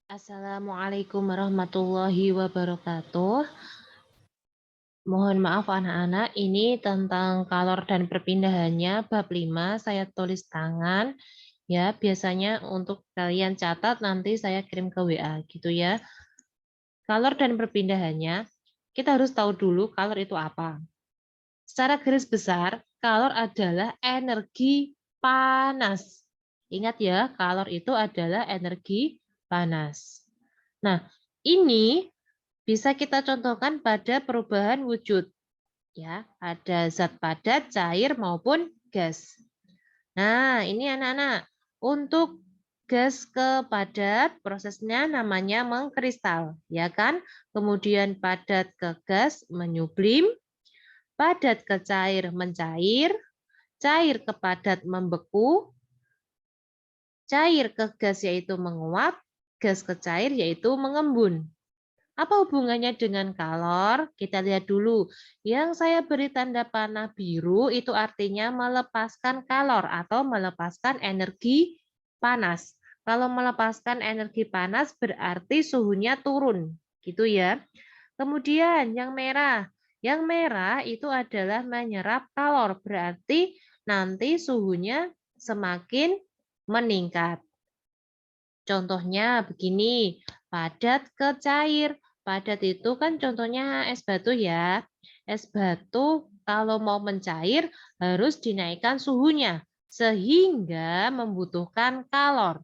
Assalamualaikum warahmatullahi wabarakatuh. Mohon maaf anak-anak, ini tentang kalor dan perpindahannya bab 5 saya tulis tangan ya. Biasanya untuk kalian catat nanti saya kirim ke WA gitu ya. Kalor dan perpindahannya, kita harus tahu dulu kalor itu apa. Secara garis besar, kalor adalah energi panas. Ingat ya, kalor itu adalah energi panas. Nah, ini bisa kita contohkan pada perubahan wujud. Ya, ada zat padat, cair maupun gas. Nah, ini anak-anak, untuk gas ke padat prosesnya namanya mengkristal, ya kan? Kemudian padat ke gas menyublim, padat ke cair mencair, cair ke padat membeku, cair ke gas yaitu menguap, gas ke cair yaitu mengembun. Apa hubungannya dengan kalor? Kita lihat dulu. Yang saya beri tanda panah biru itu artinya melepaskan kalor atau melepaskan energi panas. Kalau melepaskan energi panas berarti suhunya turun, gitu ya. Kemudian yang merah. Yang merah itu adalah menyerap kalor, berarti nanti suhunya semakin meningkat. Contohnya begini, padat ke cair. Padat itu kan contohnya es batu ya. Es batu kalau mau mencair harus dinaikkan suhunya sehingga membutuhkan kalor.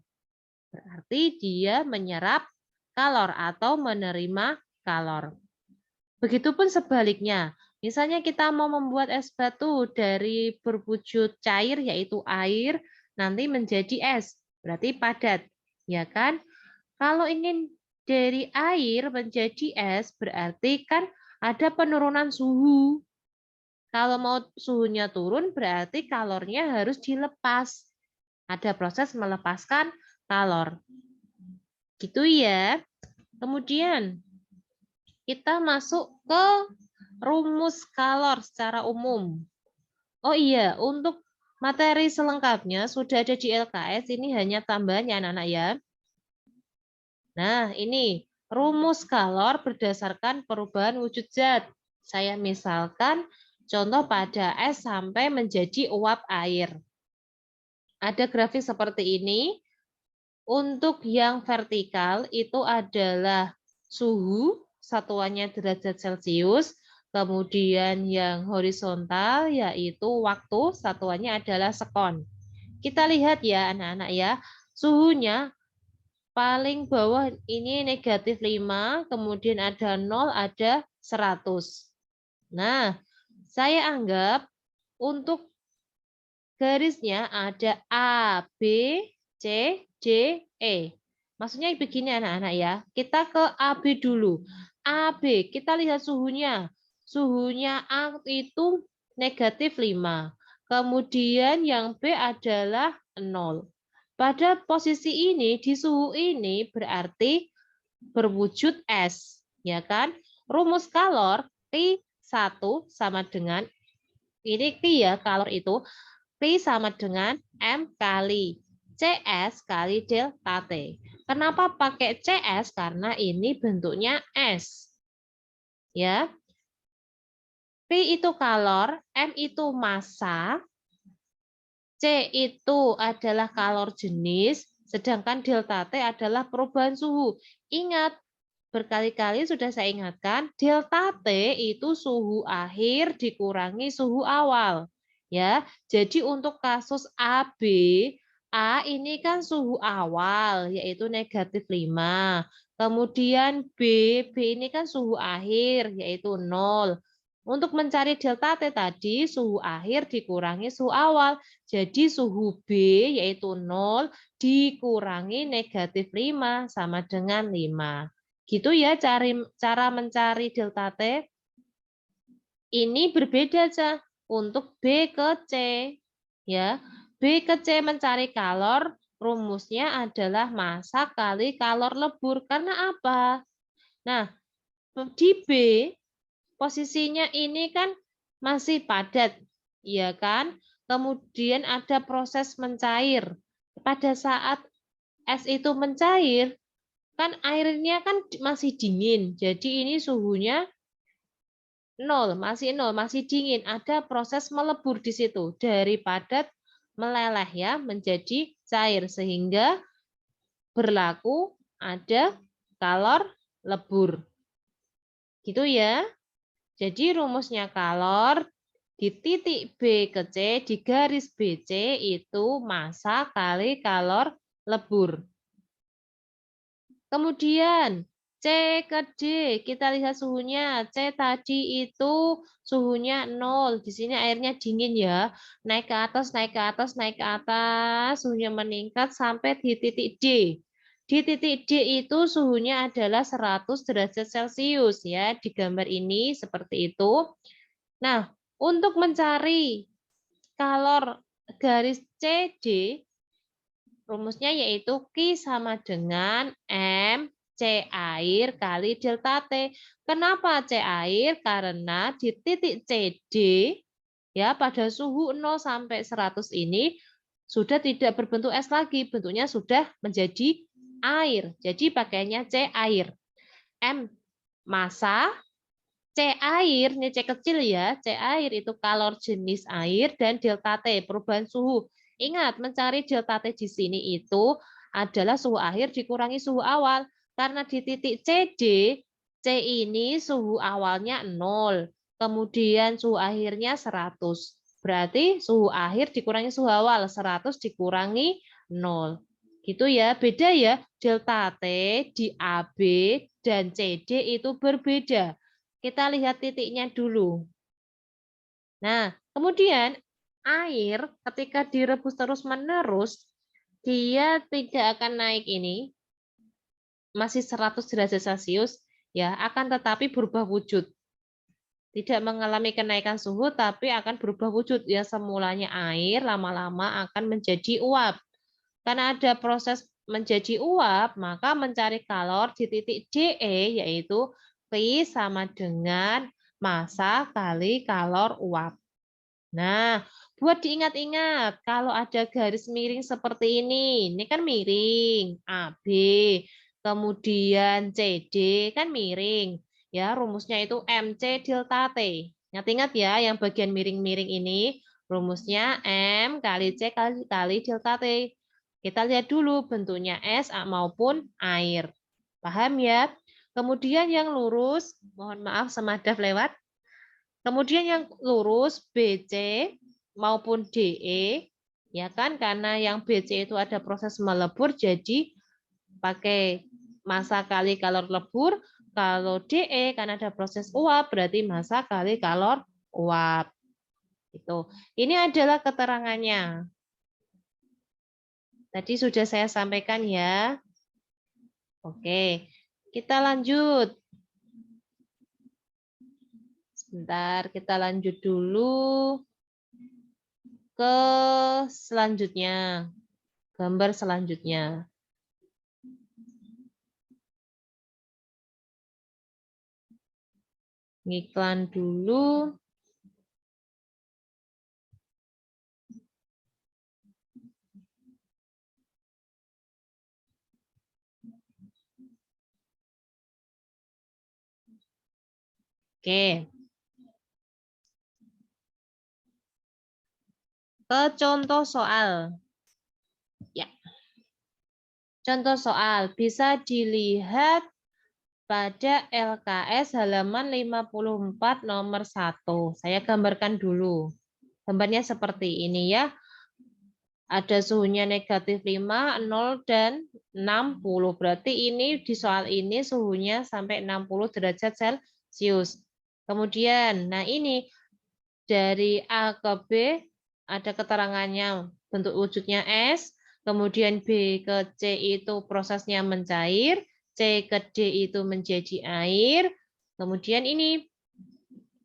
Berarti dia menyerap kalor atau menerima kalor. Begitupun sebaliknya. Misalnya kita mau membuat es batu dari berwujud cair yaitu air nanti menjadi es, berarti padat, ya kan? Kalau ingin dari air menjadi es, berarti kan ada penurunan suhu. Kalau mau suhunya turun, berarti kalornya harus dilepas. Ada proses melepaskan kalor. Gitu ya. Kemudian kita masuk ke rumus kalor secara umum. Oh iya, untuk materi selengkapnya sudah ada di LKS, ini hanya tambahan ya anak-anak ya. Nah, ini rumus kalor berdasarkan perubahan wujud zat. Saya misalkan contoh pada es sampai menjadi uap air. Ada grafik seperti ini. Untuk yang vertikal itu adalah suhu, satuannya derajat Celcius. Kemudian yang horizontal yaitu waktu, satuannya adalah sekon. Kita lihat ya anak-anak ya, suhunya paling bawah ini negatif 5, kemudian ada 0, ada 100. Nah, saya anggap untuk garisnya ada A, B, C, D, E. Maksudnya begini anak-anak ya. Kita ke AB dulu. AB, kita lihat suhunya. Suhunya A itu negatif 5. Kemudian yang B adalah 0. Pada posisi ini, di suhu ini berarti berwujud es. Ya kan? Rumus kalor T1 sama dengan, ini T ya, kalor itu P sama dengan M kali CS kali delta T. Kenapa pakai CS? Karena ini bentuknya S. Ya. P itu kalor, M itu massa, C itu adalah kalor jenis, sedangkan delta T adalah perubahan suhu. Ingat, berkali-kali sudah saya ingatkan, delta T itu suhu akhir dikurangi suhu awal. Ya, jadi untuk kasus AB, A ini kan suhu awal yaitu negatif 5. Kemudian B ini kan suhu akhir yaitu 0. Untuk mencari delta T tadi suhu akhir dikurangi suhu awal. Jadi suhu B yaitu 0 dikurangi negatif 5 sama dengan 5. Gitu ya cara mencari delta T. Ini berbeda Cah untuk B ke C. Ya, B ke C mencari kalor, rumusnya adalah massa kali kalor lebur. Karena apa? Nah, di B posisinya ini kan masih padat, ya kan? Kemudian ada proses mencair. Pada saat es itu mencair, Kan airnya kan masih dingin, jadi ini suhunya 0, masih dingin. Ada proses melebur di situ dari padat meleleh ya menjadi cair sehingga berlaku ada kalor lebur. Gitu ya. Jadi rumusnya kalor di titik B ke C di garis BC itu massa kali kalor lebur. Kemudian C ke D, kita lihat suhunya. C tadi itu suhunya 0. Di sini airnya dingin ya. Naik ke atas, naik ke atas, naik ke atas. Suhunya meningkat sampai di titik D. Di titik D itu suhunya adalah 100 derajat Celcius ya. Di gambar ini seperti itu. Nah, untuk mencari kalor garis CD, rumusnya yaitu Q sama dengan M C air kali delta T. Kenapa C air? Karena di titik CD ya pada suhu 0 sampai 100 ini sudah tidak berbentuk es lagi, bentuknya sudah menjadi air. Jadi pakainya C air. M massa, C air, ini C kecil ya, C air itu kalor jenis air dan delta T perubahan suhu. Ingat, mencari delta T di sini itu adalah suhu akhir dikurangi suhu awal. Karena di titik CD, C ini suhu awalnya 0, kemudian suhu akhirnya 100. Berarti suhu akhir dikurangi suhu awal, 100 dikurangi 0. Gitu ya, beda ya. Delta T di AB dan CD itu berbeda. Kita lihat titiknya dulu. Nah, kemudian air ketika direbus terus-menerus, dia tidak akan naik ini, masih 100 derajat Celcius, ya, akan tetapi berubah wujud. Tidak mengalami kenaikan suhu, tapi akan berubah wujud. Ya, semulanya air, lama-lama akan menjadi uap. Karena ada proses menjadi uap, maka mencari kalor di titik DE, yaitu Q sama dengan massa kali kalor uap. Nah, buat diingat-ingat, kalau ada garis miring seperti ini kan miring, AB, kemudian CD kan miring. Ya, rumusnya itu MC delta T. Ingat-ingat ya, yang bagian miring-miring ini, rumusnya M kali C kali delta T. Kita lihat dulu bentuknya es maupun air. Paham ya? Kemudian yang lurus, mohon maaf semadaf lewat. Kemudian yang lurus BC maupun DE, ya kan, karena yang BC itu ada proses melebur, jadi pakai massa kali kalor lebur. Kalau DE karena ada proses uap, berarti massa kali kalor uap. Itu. Ini adalah keterangannya. Tadi sudah saya sampaikan ya. Oke, kita lanjut. Sebentar, kita lanjut dulu ke selanjutnya. Gambar selanjutnya. Ngiklan dulu. Oke. Ke contoh soal. Ya. Contoh soal bisa dilihat pada LKS halaman 54 nomor 1. Saya gambarkan dulu. Gambarnya seperti ini ya. Ada suhunya negatif 5, 0, dan 60. Berarti ini di soal ini suhunya sampai 60 derajat Celcius. Kemudian, nah ini dari A ke B ada keterangannya bentuk wujudnya es, kemudian B ke C itu prosesnya mencair, C ke D itu menjadi air, kemudian ini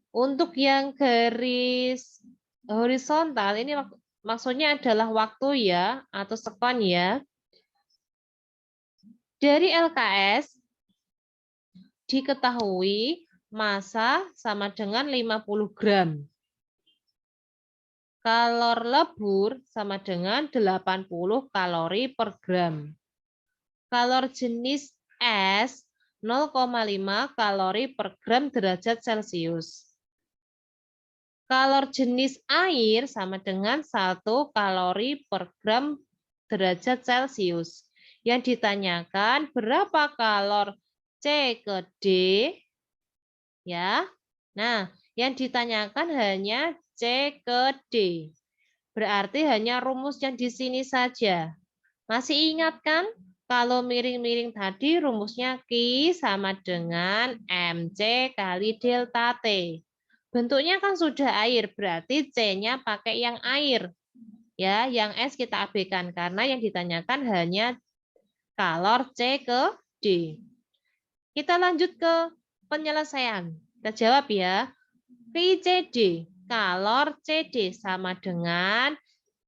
untuk yang garis horizontal ini maksudnya adalah waktu ya atau sekon ya. Dari LKS diketahui massa sama dengan 50 gram. Kalor lebur sama dengan 80 kalori per gram. Kalor jenis es 0,5 kalori per gram derajat Celcius. Kalor jenis air sama dengan 1 kalori per gram derajat Celcius. Yang ditanyakan berapa kalor C ke D? Ya. Nah, yang ditanyakan hanya C ke D. Berarti hanya rumus yang di sini saja. Masih ingat kan? Kalau miring-miring tadi rumusnya Q sama dengan MC kali delta T. Bentuknya kan sudah air, berarti C-nya pakai yang air. Ya, yang S kita abaikan karena yang ditanyakan hanya kalor C ke D. Kita lanjut ke penyelesaian. Kita jawab ya. PCD, kalor CD sama dengan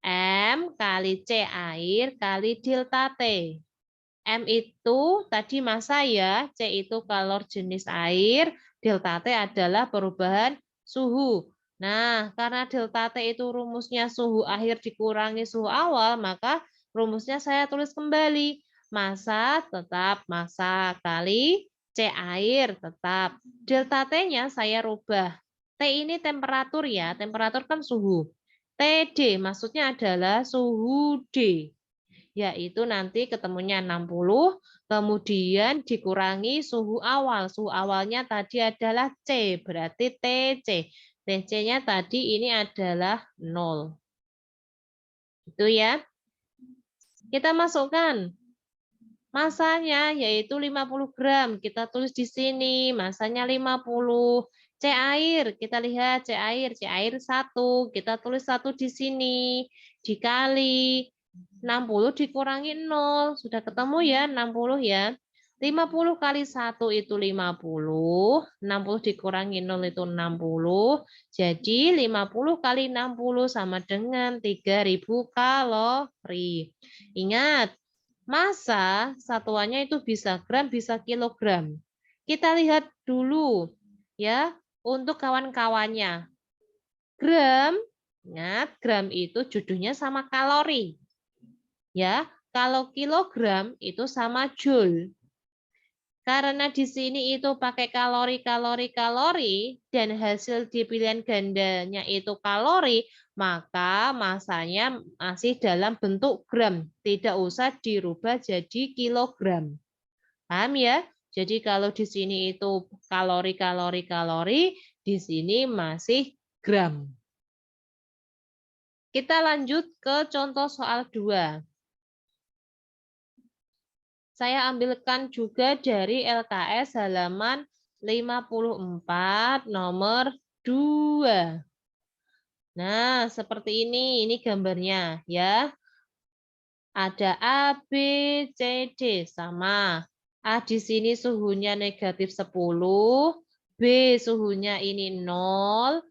M kali C air kali delta T. M itu tadi massa ya, C itu kalor jenis air, delta T adalah perubahan suhu. Nah, karena delta T itu rumusnya suhu akhir dikurangi suhu awal, maka rumusnya saya tulis kembali. Massa tetap massa kali C air tetap. Delta T-nya saya rubah. T ini temperatur ya, temperatur kan suhu. TD maksudnya adalah suhu D, yaitu nanti ketemunya 60, kemudian dikurangi suhu awal. Suhu awalnya tadi adalah C, berarti TC. TC-nya tadi ini adalah 0. Itu ya. Kita masukkan masanya yaitu 50 gram. Kita tulis di sini, masanya 50. C air, kita lihat C air 1. Kita tulis 1 di sini. Dikali 60 dikurangi 0. Sudah ketemu ya 60 ya. 50 kali 1 itu 50. 60 dikurangi 0 itu 60. Jadi 50 kali 60 sama dengan 3000 kalori. Ingat, massa satuannya itu bisa gram, bisa kilogram. Kita lihat dulu ya untuk kawan-kawannya. Gram, ingat gram itu jodohnya sama kalori. Ya, kalau kilogram itu sama joule. Karena di sini itu pakai kalori dan hasil di pilihan gandanya itu kalori, maka masanya masih dalam bentuk gram. Tidak usah dirubah jadi kilogram. Paham ya? Jadi kalau di sini itu kalori, di sini masih gram. Kita lanjut ke contoh soal 2. Saya ambilkan juga dari LKS halaman 54 nomor 2. Nah, seperti ini gambarnya ya. Ada A, B, C, D sama. A di sini suhunya negatif 10, B suhunya ini 0,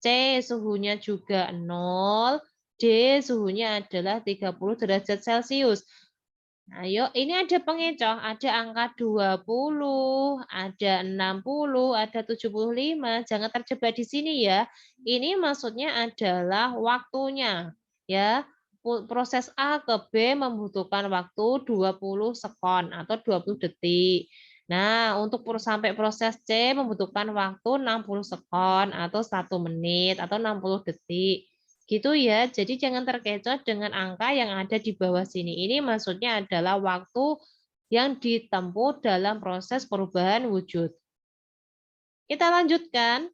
C suhunya juga 0, D suhunya adalah 30 derajat Celcius. Ayo, ini ada pengecoh, ada angka 20, ada 60, ada 75. Jangan terjebak di sini ya. Ini maksudnya adalah waktunya. Ya, proses A ke B membutuhkan waktu 20 sekon atau 20 detik. Nah, untuk sampai proses C membutuhkan waktu 60 sekon atau 1 menit atau 60 detik. Gitu ya, jadi jangan terkecoh dengan angka yang ada di bawah sini. Ini maksudnya adalah waktu yang ditempuh dalam proses perubahan wujud. Kita lanjutkan.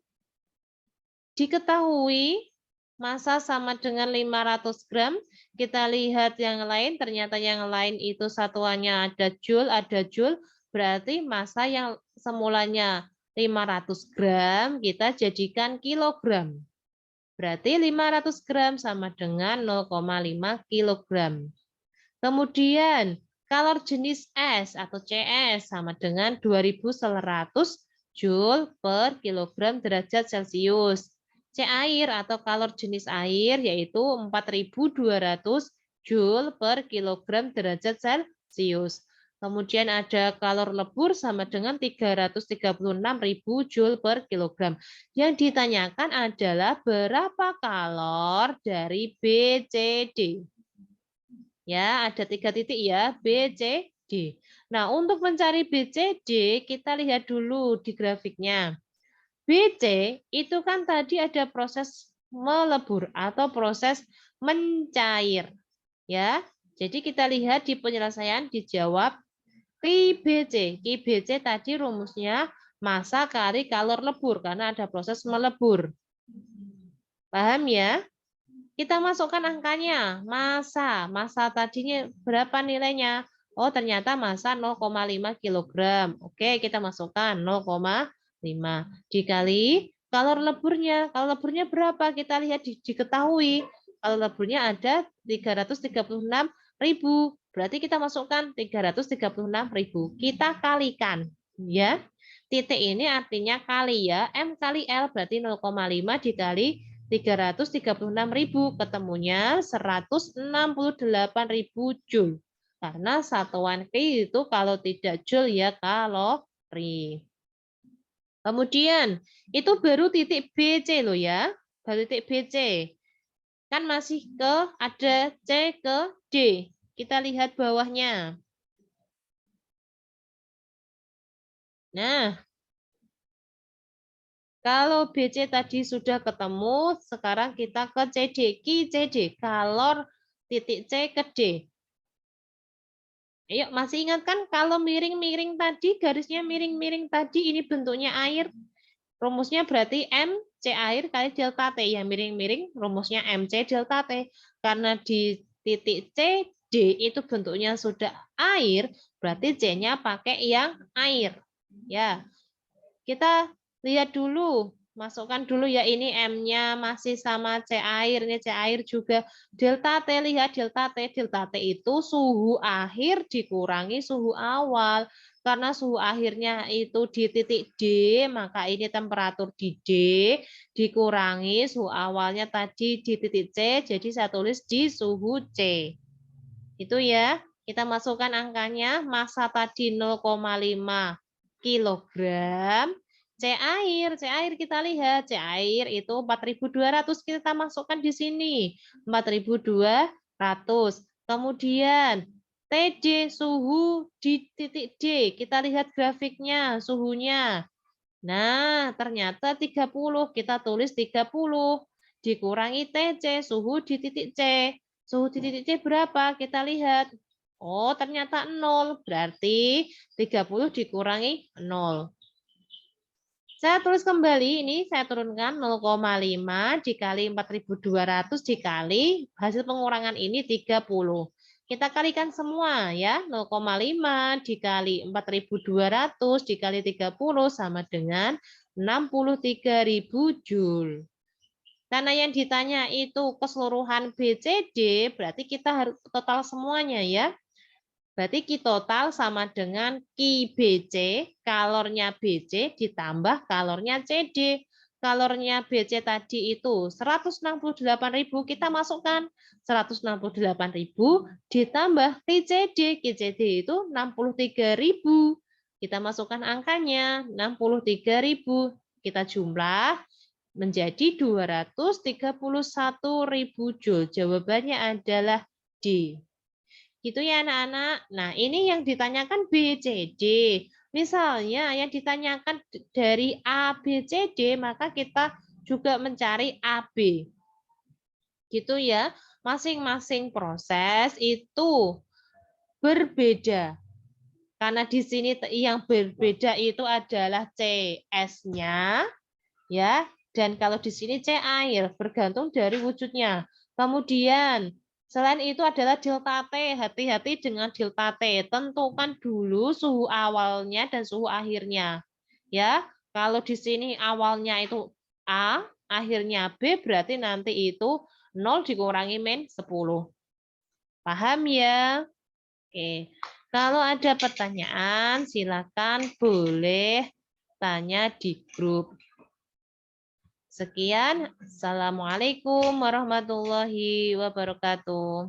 Diketahui massa sama dengan 500 gram. Kita lihat yang lain, ternyata yang lain itu satuannya ada joule. Berarti massa yang semulanya 500 gram, kita jadikan kilogram. Berarti 500 gram sama dengan 0,5 kilogram. Kemudian, kalor jenis S atau CS sama dengan 2100 joule per kilogram derajat Celcius. C air atau kalor jenis air yaitu 4200 joule per kilogram derajat Celcius. Kemudian ada kalor lebur sama dengan 336.000 joule per kilogram. Yang ditanyakan adalah berapa kalor dari B, C, D. Ya, ada 3 titik ya, B, C, D. Nah, untuk mencari BCD, kita lihat dulu di grafiknya. BC itu kan tadi ada proses melebur atau proses mencair. Ya, jadi kita lihat di penyelesaian dijawab KBC. KBC tadi rumusnya massa kali kalor lebur karena ada proses melebur. Paham ya? Kita masukkan angkanya. Massa tadinya berapa nilainya? Oh, ternyata massa 0,5 kg. Oke, kita masukkan 0,5 dikali kalor leburnya. Kalor leburnya berapa? Kita lihat diketahui. Kalor leburnya ada 336.000. Berarti kita masukkan 336.000. Kita kalikan, ya. Titik ini artinya kali ya. M kali L berarti 0,5 dikali 336.000, ketemunya 168.000 Joule. Karena satuan K itu kalau tidak Joule ya kalori. Kemudian itu baru titik BC loh ya, baru titik BC. Kan masih ada C ke D. Kita lihat bawahnya. Nah, kalau BC tadi sudah ketemu, sekarang kita ke CD. CD, kalor titik C ke D. Ayo, masih ingat kan kalau miring-miring tadi, garisnya miring-miring tadi, ini bentuknya air. Rumusnya berarti MC air kali delta T. Yang miring-miring rumusnya MC delta T. Karena di titik C, D itu bentuknya sudah air, berarti C-nya pakai yang air. Ya, kita lihat dulu, masukkan dulu ya, ini M-nya masih sama C air, ini C air juga. Delta T, lihat delta T. Delta T itu suhu akhir dikurangi suhu awal. Karena suhu akhirnya itu di titik D, maka ini temperatur di D dikurangi suhu awalnya tadi di titik C, jadi saya tulis di suhu C. Itu ya, kita masukkan angkanya, massa tadi 0,5 kilogram. C air kita lihat, C air itu 4.200, kita masukkan di sini, 4.200. Kemudian TD, suhu di titik D, kita lihat grafiknya, suhunya. Nah, ternyata 30, kita tulis 30, dikurangi TC, suhu di titik C. Suhu di titik C berapa? Kita lihat. Oh, ternyata 0. Berarti 30 dikurangi 0. Saya tulis kembali, ini saya turunkan 0,5 dikali 4.200 dikali hasil pengurangan ini 30. Kita kalikan semua ya, 0,5 dikali 4.200 dikali 30 sama dengan 63.000 Joule. Karena yang ditanya itu keseluruhan BCD, berarti kita harus total semuanya ya. Berarti Q total sama dengan Q BC, kalornya BC ditambah kalornya CD. Kalornya BC tadi itu 168.000, kita masukkan 168.000 ditambah QCD. QCD itu 63.000. Kita masukkan angkanya 63.000. Kita jumlah menjadi 231.000 Joule. Jawabannya adalah D. Gitu ya anak-anak. Nah, ini yang ditanyakan BCD. Misalnya yang ditanyakan dari ABCD, maka kita juga mencari AB. Gitu ya. Masing-masing proses itu berbeda. Karena di sini yang berbeda itu adalah CS-nya, ya. Dan kalau di sini C air, bergantung dari wujudnya. Kemudian selain itu adalah delta T. Hati-hati dengan delta T. Tentukan dulu suhu awalnya dan suhu akhirnya. Ya, kalau di sini awalnya itu A, akhirnya B, berarti nanti itu 0 dikurangi min 10. Paham ya? Oke. Kalau ada pertanyaan, silakan boleh tanya di grup. Sekian. Assalamualaikum warahmatullahi wabarakatuh.